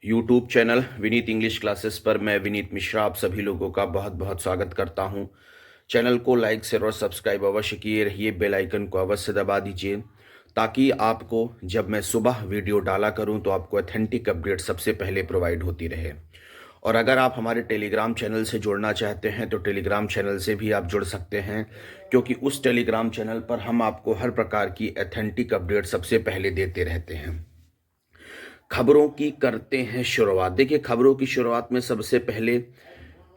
YouTube channel Vineet English classes पर मैं विनीत मिश्रा आप सभी लोगों का बहुत बहुत स्वागत करता हूं। चैनल को लाइक शेयर और सब्सक्राइब अवश्य किए रहिए। बेल आइकन को अवश्य दबा दीजिए ताकि आपको जब मैं सुबह वीडियो डाला करूं तो आपको ऑथेंटिक अपडेट सबसे पहले प्रोवाइड होती रहे। और अगर आप हमारे टेलीग्राम चैनल से जुड़ना चाहते हैं तो टेलीग्राम चैनल से भी आप जुड़ सकते हैं, क्योंकि उस टेलीग्राम चैनल पर हम आपको हर प्रकार की ऑथेंटिक अपडेट सबसे पहले देते रहते हैं। खबरों की करते हैं शुरुआत। देखिए, खबरों की शुरुआत में सबसे पहले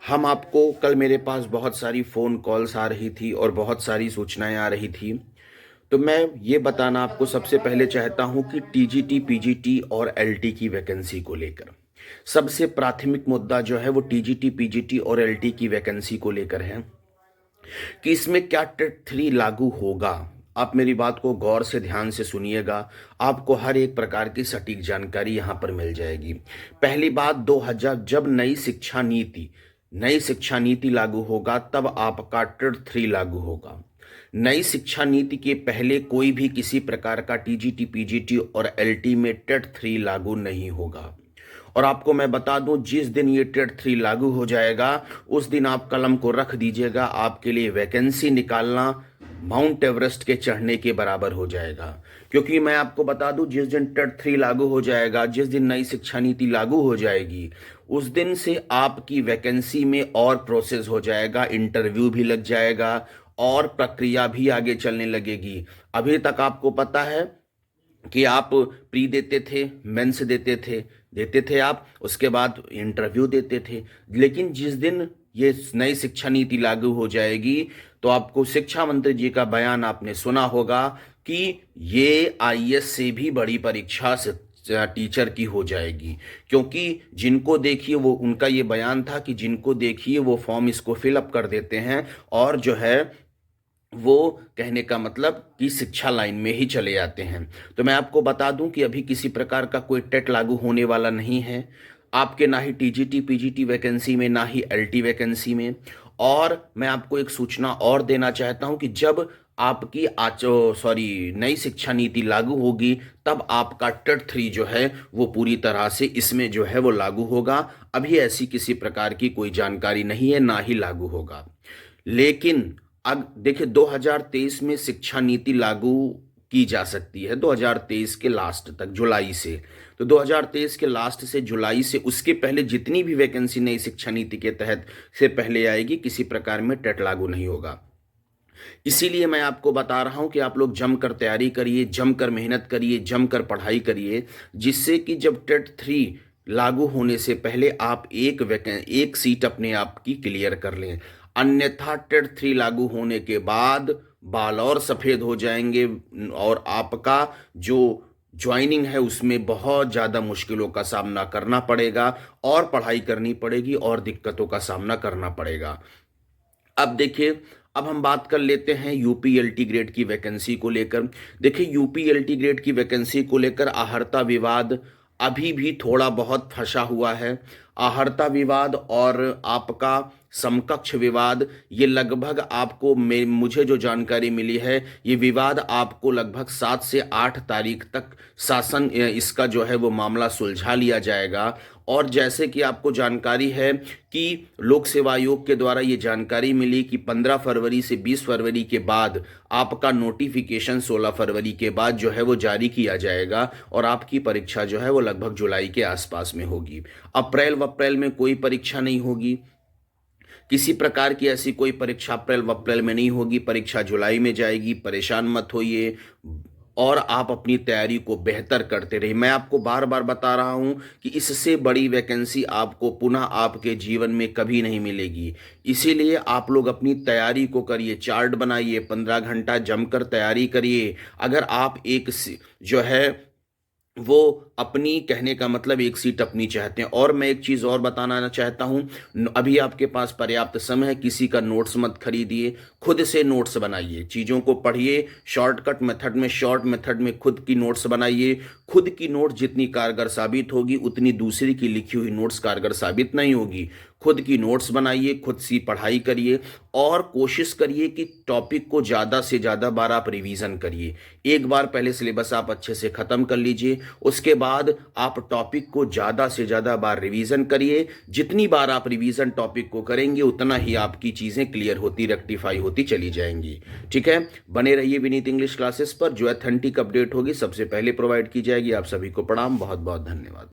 हम आपको, कल मेरे पास बहुत सारी फ़ोन कॉल्स आ रही थी और बहुत सारी सूचनाएं आ रही थी, तो मैं ये बताना आपको सबसे पहले चाहता हूं कि टीजीटी, पीजीटी और एलटी की वैकेंसी को लेकर सबसे प्राथमिक मुद्दा जो है वो टीजीटी, पीजीटी और एलटी की वैकेंसी को लेकर है कि इसमें क्या टेट 3 लागू होगा। आप मेरी बात को गौर से ध्यान से सुनिएगा, आपको हर एक प्रकार की सटीक जानकारी यहां पर मिल जाएगी। पहली बात, 2000 जब नई शिक्षा नीति लागू होगा तब आपका टेट 3 लागू होगा। नई शिक्षा नीति के पहले कोई भी किसी प्रकार का टीजीटी, पीजीटी और एलटी में टेट 3 लागू नहीं होगा। और आपको मैं बता दूं, जिस दिन ये टेट 3 लागू हो जाएगा उस दिन आप कलम को रख दीजिएगा, आपके लिए वैकेंसी निकालना माउंट एवरेस्ट के चढ़ने के बराबर हो जाएगा। क्योंकि मैं आपको बता दूं, जिस दिन टेट 3 लागू हो जाएगा, जिस दिन नई शिक्षा नीति लागू हो जाएगी, उस दिन से आपकी वैकेंसी में और प्रोसेस हो जाएगा, इंटरव्यू भी लग जाएगा और प्रक्रिया भी आगे चलने लगेगी। अभी तक आपको पता है कि आप प्री देते थे, मेंस देते थे आप, उसके बाद इंटरव्यू देते थे। लेकिन जिस दिन ये नई शिक्षा नीति लागू हो जाएगी तो आपको शिक्षा मंत्री जी का बयान आपने सुना होगा कि ये आईएएस से भी बड़ी परीक्षा टीचर की हो जाएगी। क्योंकि जिनको देखिए, वो उनका ये बयान था कि जिनको देखिए वो फॉर्म इसको फिलअप कर देते हैं और जो है वो कहने का मतलब कि शिक्षा लाइन में ही चले जाते हैं। तो मैं आपको बता दूं कि अभी किसी प्रकार का कोई टेट लागू होने वाला नहीं है आपके, ना ही टीजीटी, पीजीटी वैकेंसी में, ना ही एलटी वैकेंसी में। और मैं आपको एक सूचना और देना चाहता हूं कि जब आपकी नई शिक्षा नीति लागू होगी तब आपका टेट 3 जो है वो पूरी तरह से इसमें जो है वो लागू होगा। अभी ऐसी किसी प्रकार की कोई जानकारी नहीं है, ना ही लागू होगा। लेकिन अब देखिए, 2023 में शिक्षा नीति लागू की जा सकती है, 2023 के लास्ट तक, जुलाई से। तो 2023 के लास्ट से जुलाई से, उसके पहले जितनी भी वैकेंसी नई शिक्षा नीति के तहत से पहले आएगी, किसी प्रकार में टेट लागू नहीं होगा। इसीलिए मैं आपको बता रहा हूं कि आप लोग जमकर तैयारी करिए, जमकर मेहनत करिए, जमकर पढ़ाई करिए, जिससे कि जब टेट 3 लागू होने से पहले आप एक सीट अपने आप की क्लियर कर लें। अन्यथा टेट 3 लागू होने के बाद बाल और सफ़ेद हो जाएंगे और आपका जो ज्वाइनिंग है उसमें बहुत ज़्यादा मुश्किलों का सामना करना पड़ेगा और पढ़ाई करनी पड़ेगी और दिक्कतों का सामना करना पड़ेगा। अब देखिए, अब हम बात कर लेते हैं यूपीएलटी ग्रेड की वैकेंसी को लेकर। देखिए, यूपीएलटी ग्रेड की वैकेंसी को लेकर आहर्ता विवाद अभी भी थोड़ा बहुत फंसा हुआ है। आहर्ता विवाद और आपका समकक्ष विवाद, ये लगभग आपको मुझे जो जानकारी मिली है, ये विवाद आपको लगभग 7 से 8 तारीख तक शासन इसका जो है वो मामला सुलझा लिया जाएगा। और जैसे कि आपको जानकारी है कि लोक सेवा आयोग के द्वारा ये जानकारी मिली कि 15 फरवरी से 20 फरवरी के बाद आपका नोटिफिकेशन 16 फरवरी के बाद जो है वो जारी किया जाएगा और आपकी परीक्षा जो है वो लगभग जुलाई के आसपास में होगी। अप्रैल में कोई परीक्षा नहीं होगी, किसी प्रकार की ऐसी कोई परीक्षा अप्रैल में नहीं होगी, परीक्षा जुलाई में जाएगी। परेशान मत होइए और आप अपनी तैयारी को बेहतर करते रहिए। मैं आपको बार बार बता रहा हूं कि इससे बड़ी वैकेंसी आपको पुनः आपके जीवन में कभी नहीं मिलेगी। इसीलिए आप लोग अपनी तैयारी को करिए, चार्ट बनाइए, 15 घंटा जमकर तैयारी करिए। अगर आप एक जो है वो अपनी, कहने का मतलब एक सीट अपनी चाहते हैं। और मैं एक चीज़ और बताना चाहता हूं, अभी आपके पास पर्याप्त समय है, किसी का नोट्स मत खरीदिए, खुद से नोट्स बनाइए, चीज़ों को पढ़िए, शॉर्ट मेथड में खुद की नोट्स बनाइए। खुद की नोट जितनी कारगर साबित होगी उतनी दूसरी की लिखी हुई नोट्स कारगर साबित नहीं होगी। खुद की नोट्स बनाइए, खुद सी पढ़ाई करिए और कोशिश करिए कि टॉपिक को ज़्यादा से ज़्यादा बार आप रिवीजन करिए। एक बार पहले सिलेबस आप अच्छे से ख़त्म कर लीजिए, उसके बाद आप टॉपिक को ज़्यादा से ज़्यादा बार रिवीजन करिए। जितनी बार आप रिवीजन टॉपिक को करेंगे उतना ही आपकी चीज़ें क्लियर होती, रेक्टिफाई होती चली जाएंगी। ठीक है, बने रहिए विनीत इंग्लिश क्लासेस पर। जो ऑथेंटिक अपडेट होगी सबसे पहले प्रोवाइड की जाएगी। आप सभी को प्रणाम, बहुत बहुत धन्यवाद।